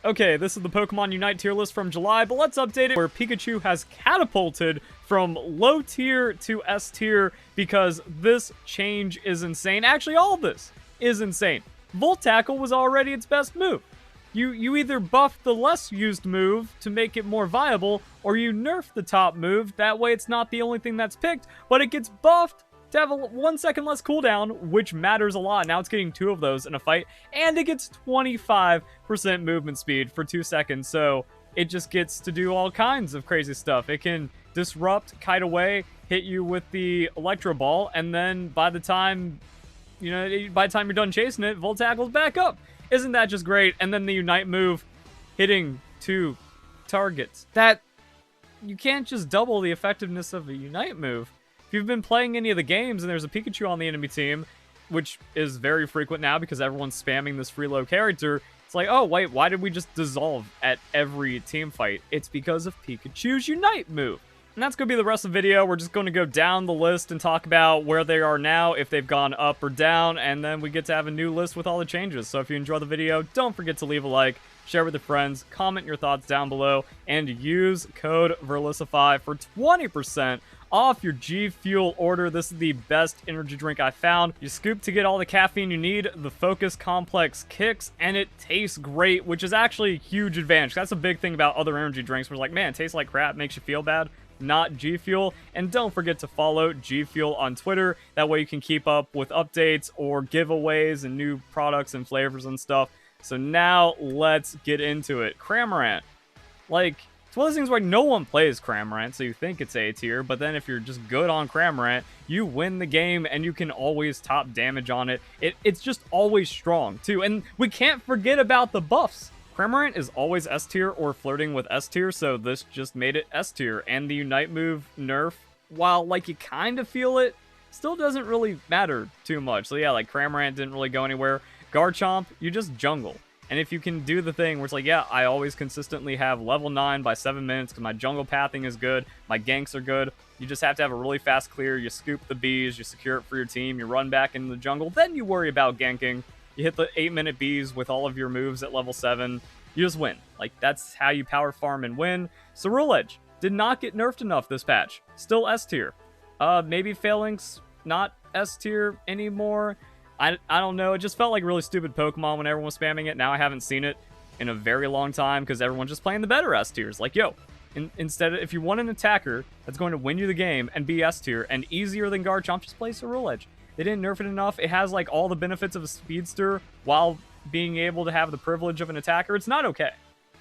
Okay, this is the Pokemon Unite tier list from July, but let's update it where Pikachu has catapulted from low tier to S tier because this change is insane. Actually, all of this is insane. Volt Tackle was already its best move. You either buff the less used move to make it more viable, or you nerf the top move. That way it's not the only thing that's picked, but it gets buffed to have a 1 second less cooldown, which matters a lot. Now it's getting 2 of those in a fight, and it gets 25% movement speed for 2 seconds, so it just gets to do all kinds of crazy stuff. It can disrupt, kite away, hit you with the Electro Ball, and then by the time you're done chasing it, Volt Tackle's back up. Isn't that just great? And then the Unite move, hitting 2 targets. That, you can't just double the effectiveness of a Unite move. If you've been playing any of the games and there's a Pikachu on the enemy team, which is very frequent now because everyone's spamming this free-low character, it's like, oh, wait, why did we just dissolve at every team fight? It's because of Pikachu's Unite move. And that's going to be the rest of the video. We're just going to go down the list and talk about where they are now, if they've gone up or down, and then we get to have a new list with all the changes. So if you enjoy the video, don't forget to leave a like, share with your friends, comment your thoughts down below, and use code Verlisify for 20% off your G Fuel order. This is the best energy drink I found. You scoop to get all the caffeine you need, the Focus Complex kicks, and it tastes great, which is actually a huge advantage. That's a big thing about other energy drinks where it's like, man, it tastes like crap, makes you feel bad. Not G Fuel. And don't forget to follow G Fuel on Twitter. That way you can keep up with updates or giveaways and new products and flavors and stuff. So now let's get into it. Cramorant. Like, it's one of those things where no one plays Cramorant, so you think it's A tier, but then if you're just good on Cramorant, you win the game and you can always top damage on it. It's just always strong, too. And we can't forget about the buffs. Cramorant is always S tier or flirting with S tier, so this just made it S tier. And the Unite move nerf, while like you kind of feel it, still doesn't really matter too much. So yeah, like Cramorant didn't really go anywhere. Garchomp, you just jungle. And if you can do the thing where it's like, yeah, I always consistently have level 9 by 7 minutes because my jungle pathing is good, my ganks are good. You just have to have a really fast clear. You scoop the bees, you secure it for your team, you run back into the jungle, then you worry about ganking. You hit the 8-minute bees with all of your moves at level 7. You just win. Like, that's how you power farm and win. Ceruledge did not get nerfed enough this patch. Still S tier. Maybe Phalanx, not S tier anymore. I don't know. It just felt like a really stupid Pokemon when everyone was spamming it. Now I haven't seen it in a very long time because everyone's just playing the better S tiers. Like, yo, instead of, if you want an attacker that's going to win you the game and be S tier and easier than Garchomp, just play Ceruledge. They didn't nerf it enough. It has like all the benefits of a speedster while being able to have the privilege of an attacker. It's not okay.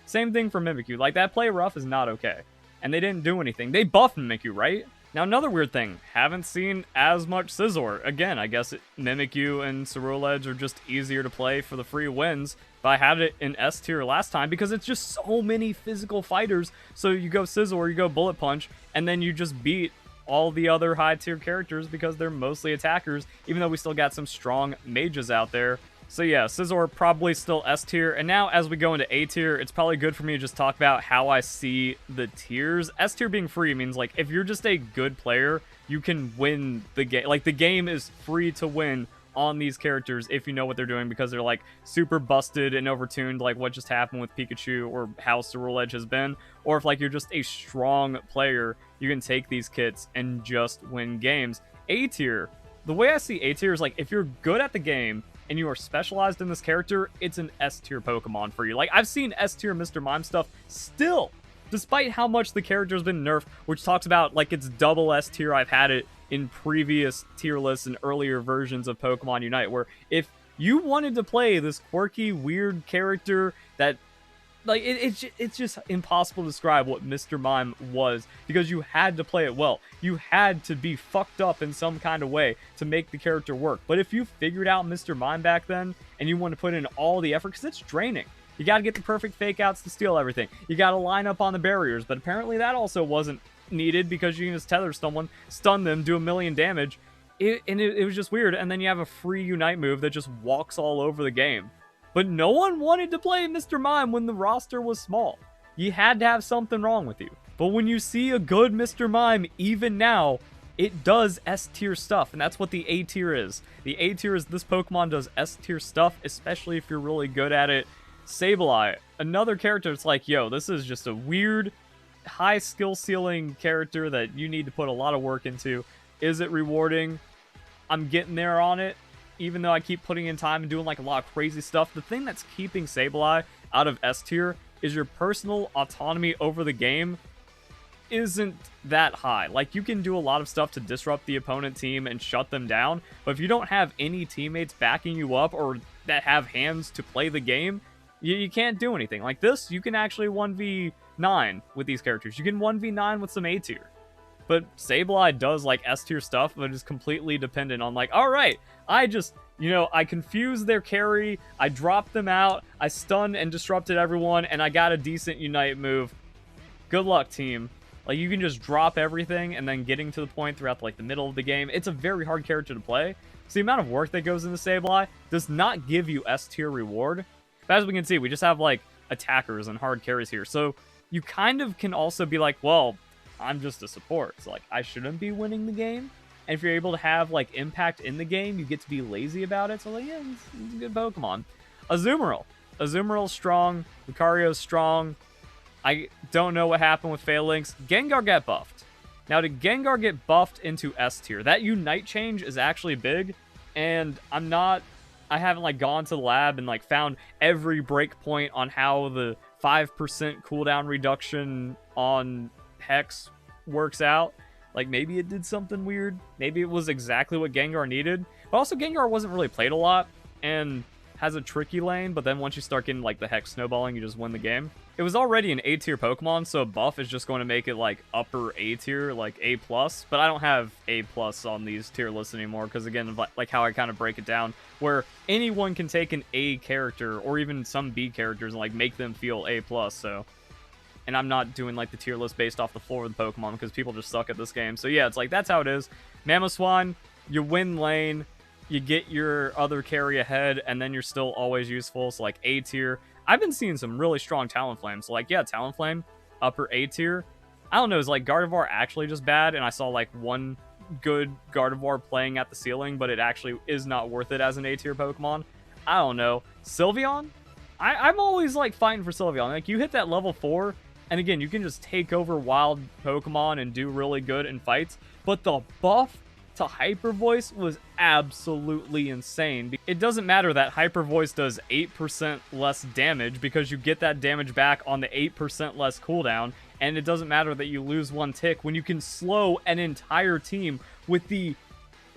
Same thing for Mimikyu. Like, that play rough is not okay. And they didn't do anything. They buffed Mimikyu, right? Now, another weird thing. Haven't seen as much Scizor. Again, I guess Mimikyu and Ceruledge are just easier to play for the free wins. But I had it in S tier last time because it's just so many physical fighters. So you go Scizor, you go Bullet Punch, and then you just beat all the other high tier characters because they're mostly attackers, even though we still got some strong mages out there. So yeah, Scizor probably still S tier, and now as we go into A tier, it's probably good for me to just talk about how I see the tiers. S tier being free means, like, if you're just a good player, you can win the game. Like, the game is free to win on these characters if you know what they're doing because they're, like, super busted and overtuned, like what just happened with Pikachu or how Ceruledge has been. Or if, like, you're just a strong player, you can take these kits and just win games. A tier, the way I see A tier is, like, if you're good at the game and you are specialized in this character, it's an S tier Pokemon for you. Like, I've seen S tier Mr. Mime stuff still, despite how much the character's been nerfed, which talks about, like, it's double S tier. I've had it in previous tier lists and earlier versions of Pokemon Unite, where if you wanted to play this quirky, weird character that, like, it's just impossible to describe what Mr. Mime was because you had to play it well. You had to be fucked up in some kind of way to make the character work. But if you figured out Mr. Mime back then and you want to put in all the effort, because it's draining. You got to get the perfect fake outs to steal everything. You got to line up on the barriers, but apparently that also wasn't needed because you can just tether someone, stun them, do 1,000,000 damage. It was just weird. And then you have a free Unite move that just walks all over the game. But no one wanted to play Mr. Mime when the roster was small. You had to have something wrong with you. But when you see a good Mr. Mime, even now, it does S tier stuff. And that's what the A tier is. The A tier is this Pokemon does S tier stuff, especially if you're really good at it. Sableye. another character, it's like, yo, this is just a weird, high skill ceiling character that you need to put a lot of work into. Is it rewarding? I'm getting there on it, even though I keep putting in time and doing like a lot of crazy stuff. The thing that's keeping Sableye out of S tier is your personal autonomy over the game isn't that high. Like, you can do a lot of stuff to disrupt the opponent team and shut them down, but if you don't have any teammates backing you up or that have hands to play the game, you can't do anything. Like this, you can actually 1v9 with these characters. You can 1v9 with some A tier. But Sableye does like S tier stuff, but is completely dependent on like, alright, I just, you know, I confused their carry, I dropped them out, I stunned and disrupted everyone, and I got a decent Unite move. Good luck, team. Like, you can just drop everything and then getting to the point throughout like the middle of the game. It's a very hard character to play. So the amount of work that goes into Sableye does not give you S tier reward. But as we can see, we just have like attackers and hard carries here. So you kind of can also be like, well, I'm just a support, so like I shouldn't be winning the game. And if you're able to have like impact in the game, you get to be lazy about it. So like, yeah, it's a good Pokemon. Azumarill's strong. Lucario's strong. I don't know what happened with Phalanx. Gengar got buffed. Now, did Gengar get buffed into S tier? That Unite change is actually big, and I haven't like gone to the lab and like found every breakpoint on how the 5% cooldown reduction on Hex works out. Like, maybe it did something weird. Maybe it was exactly what Gengar needed. But also, Gengar wasn't really played a lot and has a tricky lane, but then once you start getting like the Hex snowballing, you just win the game. It was already an A tier Pokemon, so a buff is just going to make it like upper A tier, like A+, but I don't have A+ on these tier lists anymore, because again, like how I kind of break it down, where anyone can take an A character, or even some B characters, and like make them feel A+, so... And I'm not doing like the tier list based off the floor of the Pokemon, because people just suck at this game. So yeah, it's like, that's how it is. Mamoswine, you win lane, you get your other carry ahead, and then you're still always useful, so like A tier. I've been seeing some really strong Talonflame, so like, yeah, Talonflame, upper A tier. I don't know, is like Gardevoir actually just bad, and I saw like one good Gardevoir playing at the ceiling, but it actually is not worth it as an A tier Pokemon? I don't know. Sylveon? I'm always like fighting for Sylveon. Like, you hit that level 4, and again, you can just take over wild Pokemon and do really good in fights, but the buff to Hyper Voice was absolutely insane. It doesn't matter that Hyper Voice does 8% less damage, because you get that damage back on the 8% less cooldown, and it doesn't matter that you lose one tick when you can slow an entire team with the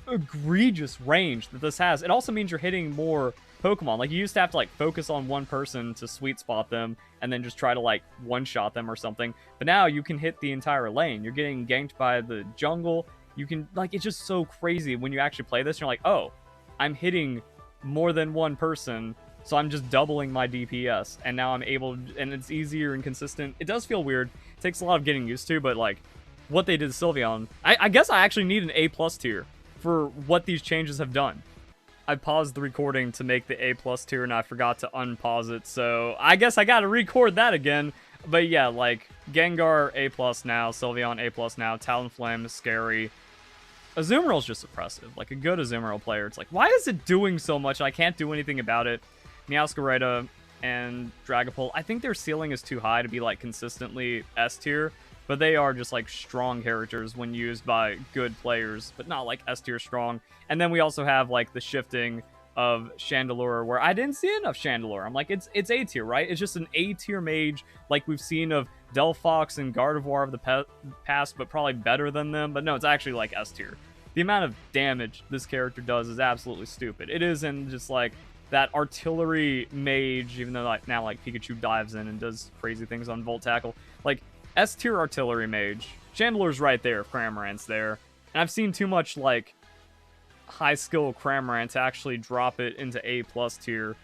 egregious range that this has. It also means you're hitting more Pokemon. Like, you used to have to like focus on one person to sweet spot them and then just try to like one-shot them or something, but now you can hit the entire lane. You're getting ganked by the jungle. You can, like, it's just so crazy when you actually play this. You're like, oh, I'm hitting more than one person, so I'm just doubling my DPS, and now I'm able, and it's easier and consistent. It does feel weird. It takes a lot of getting used to, but like, what they did to Sylveon, I guess I actually need an A+ tier for what these changes have done. I paused the recording to make the A+ tier, and I forgot to unpause it, so I guess I gotta record that again. But yeah, like, Gengar A+ now, Sylveon A+ now, Talonflame is scary. Azumarill's just oppressive. Like, a good Azumarill player, it's like, why is it doing so much? I can't do anything about it. Meowscarada and Dragapult, I think their ceiling is too high to be, like, consistently S tier, but they are just, like, strong characters when used by good players, but not, like, S tier strong. And then we also have, like, the shifting of Chandelure, where I didn't see enough Chandelure. I'm like, it's A tier, right? It's just an A tier mage, like we've seen of Delphox and Gardevoir of the past, but probably better than them. But no, it's actually like S tier. The amount of damage this character does is absolutely stupid. It isn't just like that artillery mage, even though like now like Pikachu dives in and does crazy things on Volt Tackle. Like, S tier artillery mage. Chandelure's right there if Cramorant's there. And I've seen too much like high skill Cramorant to actually drop it into A+ tier,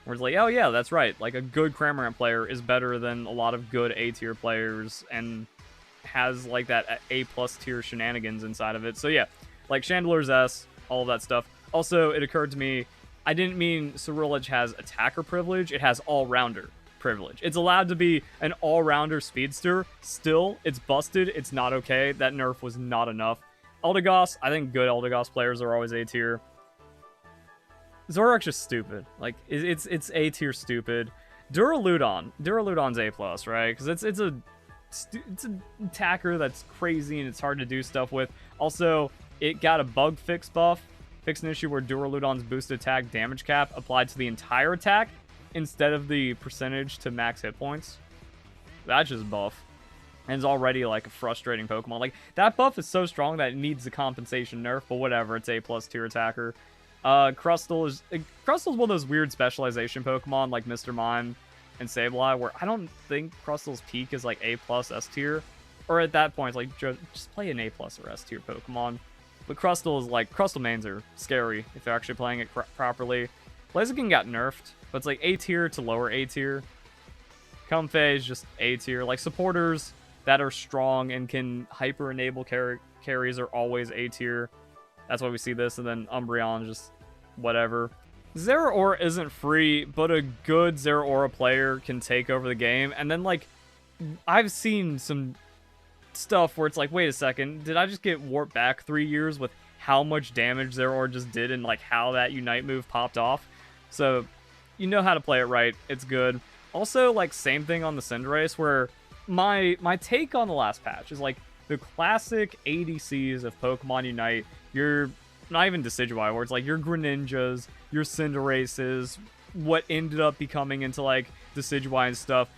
where it's like, oh yeah, that's right, like a good Cramorant player is better than a lot of good A tier players and has like that A+ tier shenanigans inside of it. So yeah, like Chandelure's S, all of that stuff. Also, it occurred to me, I didn't mean Ceruledge has attacker privilege, it has all-rounder privilege. It's allowed to be an all-rounder speedster. Still, it's busted, it's not okay. That nerf was not enough. Eldegoss, I think good Eldegoss players are always A tier. Zoroark's just stupid. Like, it's A tier stupid. Duraludon's A+, right? Because it's an attacker that's crazy and it's hard to do stuff with. Also, it got a bug fix buff. Fixed an issue where Duraludon's boosted attack damage cap applied to the entire attack instead of the percentage to max hit points. That's just buff. And it's already like a frustrating Pokemon. Like, that buff is so strong that it needs a compensation nerf, but whatever, it's A+ tier attacker. Crustal's one of those weird specialization Pokemon like Mr. Mime and Sableye, where I don't think Crustal's peak is like A+ S tier. Or at that point, it's like, just play an A+ or S tier Pokemon. But Crustal is like, Crustal mains are scary if they're actually playing it properly. Blaziken got nerfed, but it's like A tier to lower A tier. Comfey is just A tier. Like, supporters that are strong and can hyper enable carries are always A tier. That's why we see this, and then Umbreon just whatever. Zeraora isn't free, but a good Zeraora player can take over the game. And then, like, I've seen some stuff where it's like, wait a second, did I just get warped back 3 years with how much damage Zeraora just did and, like, how that Unite move popped off? So, you know how to play it right. It's good. Also, like, same thing on the Cinderace, where my take on the last patch is, like, the classic ADCs of Pokemon Unite, you're not even Decidueye, where it's like your Greninjas, your Cinderaces, what ended up becoming into like Decidueye and stuff,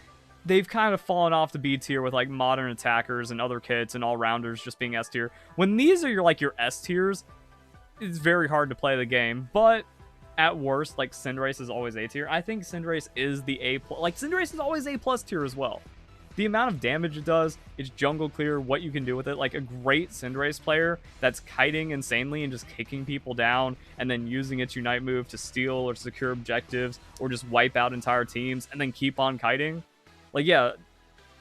they've kind of fallen off the B tier with like modern attackers and other kits and all-rounders just being S tier. When these are your S tiers, it's very hard to play the game, but at worst, like, Cinderace is always A tier. I think Cinderace is the A+, like, Cinderace is always A+ tier as well. The amount of damage it does, it's jungle clear, what you can do with it. Like, a great Cinderace player that's kiting insanely and just kicking people down and then using its Unite move to steal or secure objectives or just wipe out entire teams and then keep on kiting. Like, yeah,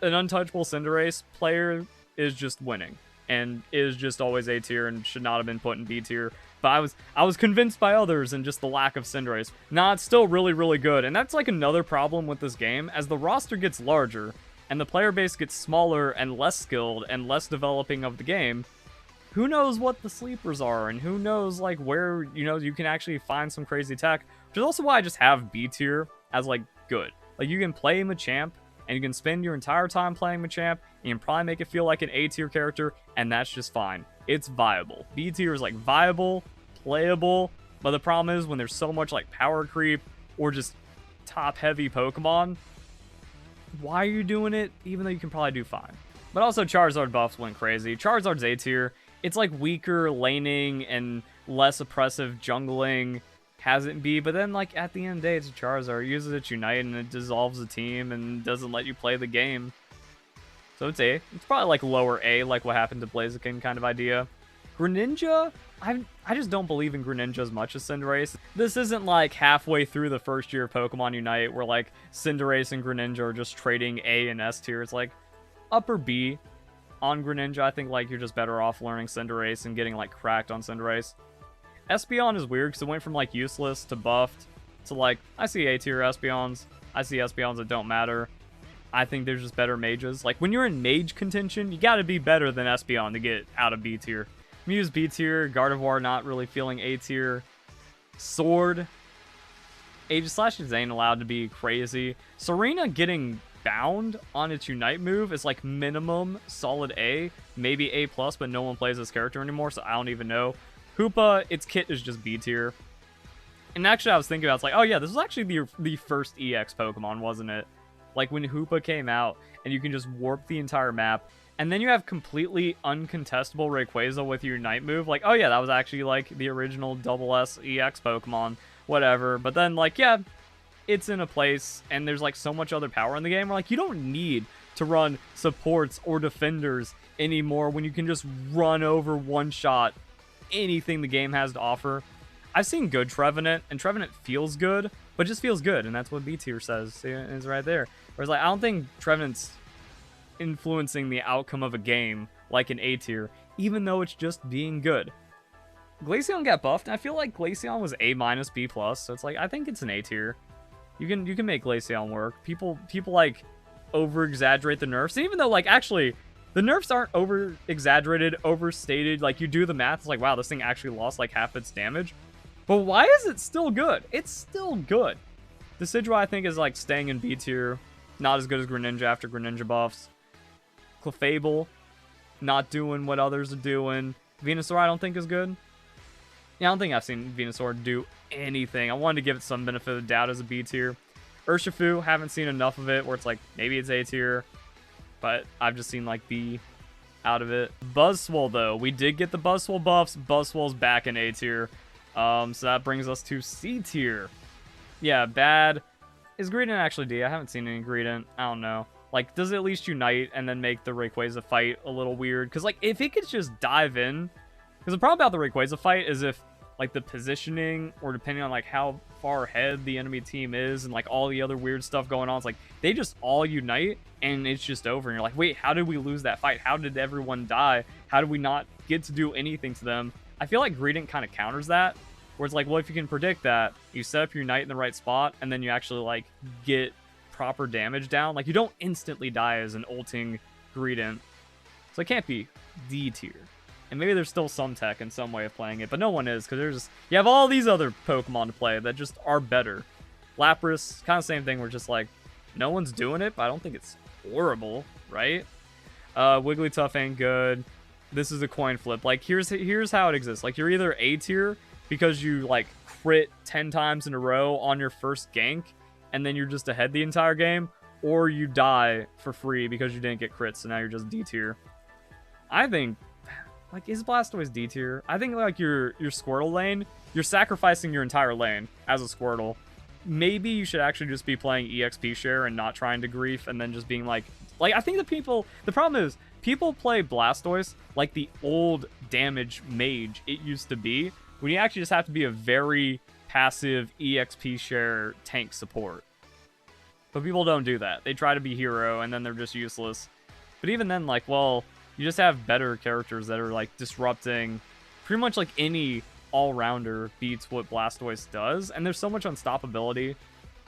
an untouchable Cinderace player is just winning and is just always A tier and should not have been put in B tier. But I was convinced by others and just the lack of Cinderace. Nah, it's still really, really good. And that's like another problem with this game. As the roster gets larger, and the player base gets smaller and less skilled and less developing of the game, who knows what the sleepers are and who knows like where, you know, you can actually find some crazy tech, which is also why I just have B tier as like good. Like, you can play Machamp and you can spend your entire time playing Machamp and you can probably make it feel like an A tier character, and that's just fine. It's viable. B tier is like viable, playable, but the problem is when there's so much like power creep or just top heavy Pokemon, why are you doing it even though you can probably do fine? But also Charizard buffs went crazy. Charizard's A tier. It's like weaker laning and less oppressive jungling has it be, but then like at the end of the day it's a Charizard. It uses its Unite and it dissolves the team and doesn't let you play the game. So it's A. It's probably like lower A, like what happened to Blaziken kind of idea. Greninja, I just don't believe in Greninja as much as Cinderace. This isn't like halfway through the first year of Pokemon Unite where like Cinderace and Greninja are just trading A and S tier. It's like upper B on Greninja. I think like you're just better off learning Cinderace and getting like cracked on Cinderace. Espeon is weird because it went from like useless to buffed to like, I see A tier Espeons. I see Espeons that don't matter. I think there's just better mages. Like, when you're in mage contention, you gotta be better than Espeon to get out of B tier. Mew's B tier, Gardevoir not really feeling A tier. Sword, Aegislash ain't allowed to be crazy. Serena getting bound on its Unite move is like minimum solid A, maybe A+, but no one plays this character anymore, so I don't even know. Hoopa, its kit is just B tier. And actually I was thinking about, it's like, oh yeah, this was actually the first EX Pokemon, wasn't it? Like when Hoopa came out and you can just warp the entire map. And then you have completely uncontestable Rayquaza with your Unite move. Like, oh yeah, that was actually like the original SS EX Pokemon, whatever. But then like, yeah, it's in a place and there's like so much other power in the game where like you don't need to run supports or defenders anymore when you can just run over one shot anything the game has to offer. I've seen good Trevenant, and Trevenant feels good, but just feels good, and that's what B tier says. It's right there. Whereas like I don't think Trevenant's influencing the outcome of a game like an A tier, even though it's just being good. Glaceon got buffed, and I feel like Glaceon was A- B+, so it's like I think it's an A tier. You can make Glaceon work. People like over exaggerate the nerfs, and even though like actually the nerfs aren't over exaggerated, overstated. Like you do the math, it's like wow, this thing actually lost like half its damage. But why is it still good? It's still good. Decidueye, I think, is like staying in B tier. Not as good as Greninja after Greninja buffs. Clefable, not doing what others are doing. Venusaur, I don't think is good. Yeah, I don't think I've seen Venusaur do anything. I wanted to give it some benefit of the doubt as a B tier. Urshifu, haven't seen enough of it where it's like, maybe it's A tier. But I've just seen like B out of it. Buzzwole, though. We did get the Buzzwole buffs. Buzzwole's back in A tier. So that brings us to C tier. Yeah, bad. Is Greedent actually D? I haven't seen any Greedent. I don't know. Like, does it at least unite and then make the Rayquaza fight a little weird? Because, like, if it could just dive in... Because the problem about the Rayquaza fight is if, like, the positioning or depending on, like, how far ahead the enemy team is and, like, all the other weird stuff going on, it's like, they just all unite and it's just over. And you're like, wait, how did we lose that fight? How did everyone die? How did we not get to do anything to them? I feel like Greedent kind of counters that. Where it's like, well, if you can predict that, you set up your Unite in the right spot, and then you actually, like, get proper damage down. Like, you don't instantly die as an ulting Greedent. So it can't be D tier. And maybe there's still some tech in some way of playing it, but no one is, because there's... You have all these other Pokemon to play that just are better. Lapras, kind of same thing, where just, like, no one's doing it, but I don't think it's horrible, right? Wigglytuff ain't good. This is a coin flip. Like, here's how it exists. Like, you're either A tier... because you, like, crit 10 times in a row on your first gank, and then you're just ahead the entire game, or you die for free because you didn't get crits, so now you're just D tier. I think, like, is Blastoise D tier? I think, like, your Squirtle lane, you're sacrificing your entire lane as a Squirtle. Maybe you should actually just be playing EXP share and not trying to grief, and then just being like, I think the problem is, people play Blastoise like the old damage mage it used to be, when you actually just have to be a very passive EXP share tank support. But people don't do that. They try to be hero, and then they're just useless. But even then, like, well, you just have better characters that are, like, disrupting. Pretty much, like, any all-rounder beats what Blastoise does. And there's so much unstoppability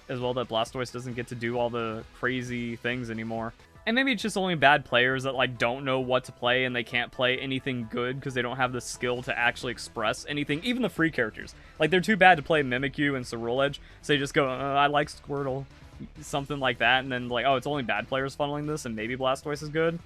as well that Blastoise doesn't get to do all the crazy things anymore. And maybe it's just only bad players that, like, don't know what to play and they can't play anything good because they don't have the skill to actually express anything. Even the free characters. Like, they're too bad to play Mimikyu and Ceruledge, so they just go, I like Squirtle. Something like that, and then, like, oh, it's only bad players funneling this, and maybe Blastoise is good.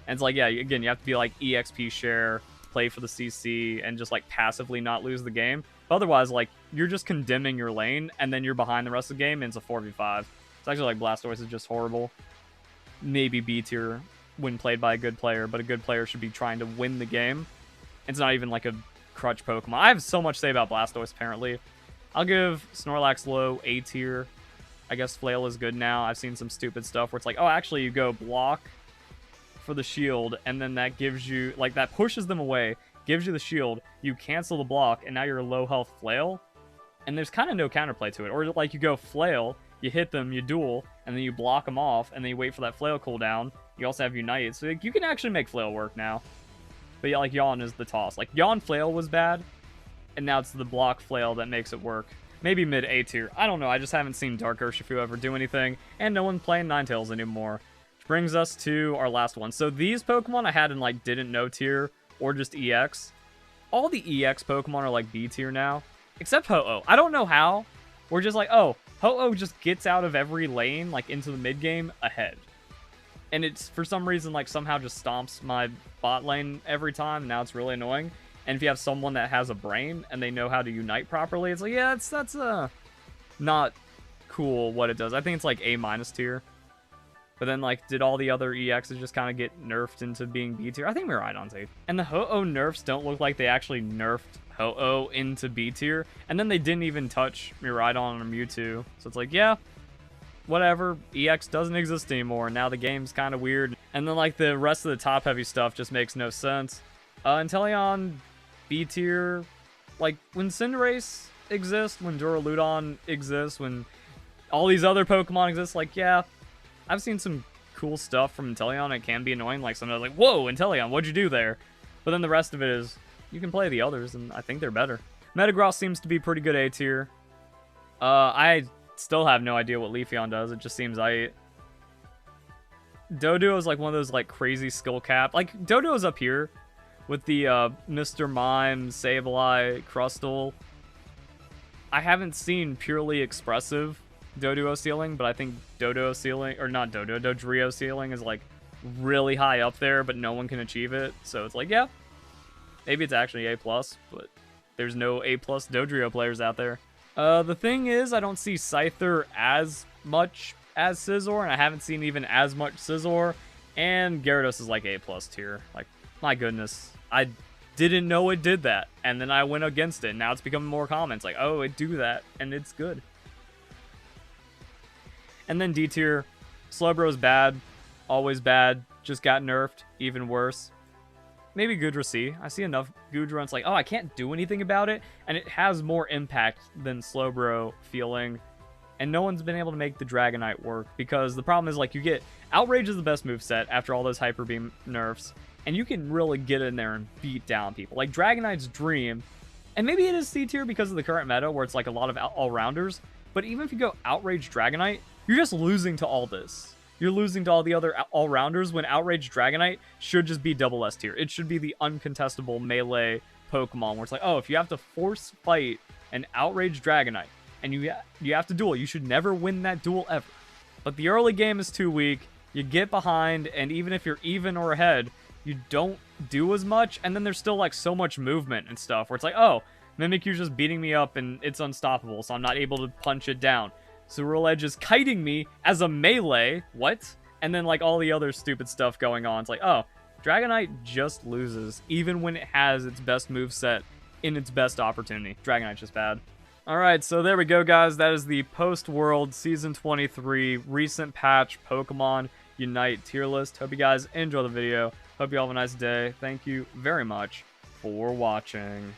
And it's like, yeah, again, you have to be, like, EXP share, play for the CC, and just, like, passively not lose the game. But otherwise, like, you're just condemning your lane, and then you're behind the rest of the game, and it's a 4v5. It's actually, like, Blastoise is just horrible. Maybe B tier when played by a good player, but a good player should be trying to win the game. It's not even like a crutch Pokemon. I have so much to say about Blastoise, apparently. I'll give Snorlax low A tier. I guess Flail is good now. I've seen some stupid stuff where it's like, oh, actually, you go block for the shield, and then that gives you, like, that pushes them away, gives you the shield, you cancel the block, and now you're a low health Flail. And there's kind of no counterplay to it. Or, like, you go Flail, you hit them, you duel, and then you block them off, and then you wait for that Flail cooldown. You also have Unite, so, like, you can actually make Flail work now. But, yeah, like, Yawn is the toss. Like, Yawn Flail was bad, and now it's the block Flail that makes it work. Maybe mid A tier. I don't know, I just haven't seen Dark Urshifu ever do anything, and no one's playing Ninetales anymore. Which brings us to our last one. So these Pokemon I had in, like, didn't know tier, or just EX. All the EX Pokemon are, like, B tier now, except Ho-Oh. I don't know how. We're just like, oh, Ho-Oh just gets out of every lane, like, into the mid-game ahead. And it's, for some reason, like, somehow just stomps my bot lane every time, and now it's really annoying. And if you have someone that has a brain and they know how to unite properly, it's like, yeah, that's not cool what it does. I think it's like A- tier. But then, like, did all the other EXs just kind of get nerfed into being B tier? I think Miraidon's A. And the Ho-Oh nerfs don't look like they actually nerfed Ho-Oh into B tier. And then they didn't even touch Miraidon or Mewtwo. So it's like, yeah, whatever. EX doesn't exist anymore. Now the game's kind of weird. And then, like, the rest of the top-heavy stuff just makes no sense. Inteleon... B tier, like, when Cinderace exists, when Duraludon exists, when all these other Pokemon exist, like, yeah, I've seen some cool stuff from Inteleon. It can be annoying, like, sometimes like, whoa, Inteleon, what'd you do there? But then the rest of it is, you can play the others, and I think they're better. Metagross seems to be pretty good A tier. I still have no idea what Leafeon does. It just seems Doduo is, like, one of those, like, crazy skill cap. Like, Doduo's up here with the Mr. Mime, Sableye, Crustle. I haven't seen purely expressive Doduo ceiling, but I think Doduo ceiling, or not Doduo, Dodrio ceiling is like really high up there, but no one can achieve it. So it's like, yeah, maybe it's actually A+, but there's no A+ Dodrio players out there. The thing is, I don't see Scyther as much as Scizor, and I haven't seen even as much Scizor, and Gyarados is like A+ tier. Like, my goodness, I didn't know it did that, and then I went against it, and now it's becoming more common. It's like, oh, it do that, and it's good. And then D tier, Slowbro's bad, always bad, just got nerfed, even worse. Maybe Goodra C. I see enough Goodra, and it's like, oh, I can't do anything about it, and it has more impact than Slowbro feeling, and no one's been able to make the Dragonite work, because the problem is, like, you get Outrage is the best moveset after all those Hyper Beam nerfs, and you can really get in there and beat down people. Like, Dragonite's Dream, and maybe it is C tier because of the current meta, where it's like a lot of all-rounders, but even if you go Outrage Dragonite, you're just losing to all this. You're losing to all the other all-rounders when Outrage Dragonite should just be double S tier. It should be the uncontestable melee Pokemon where it's like, oh, if you have to force fight an Outrage Dragonite and you have to duel, you should never win that duel ever. But the early game is too weak. You get behind, and even if you're even or ahead, you don't do as much, and then there's still like so much movement and stuff where it's like, oh, Mimikyu's just beating me up and it's unstoppable, so I'm not able to punch it down. Ceruledge is kiting me as a melee. What? And then, like, all the other stupid stuff going on. It's like, oh, Dragonite just loses, even when it has its best moveset in its best opportunity. Dragonite's just bad. Alright, so there we go, guys. That is the Post-World Season 23 recent patch Pokemon Unite tier list. Hope you guys enjoy the video. Hope you all have a nice day. Thank you very much for watching.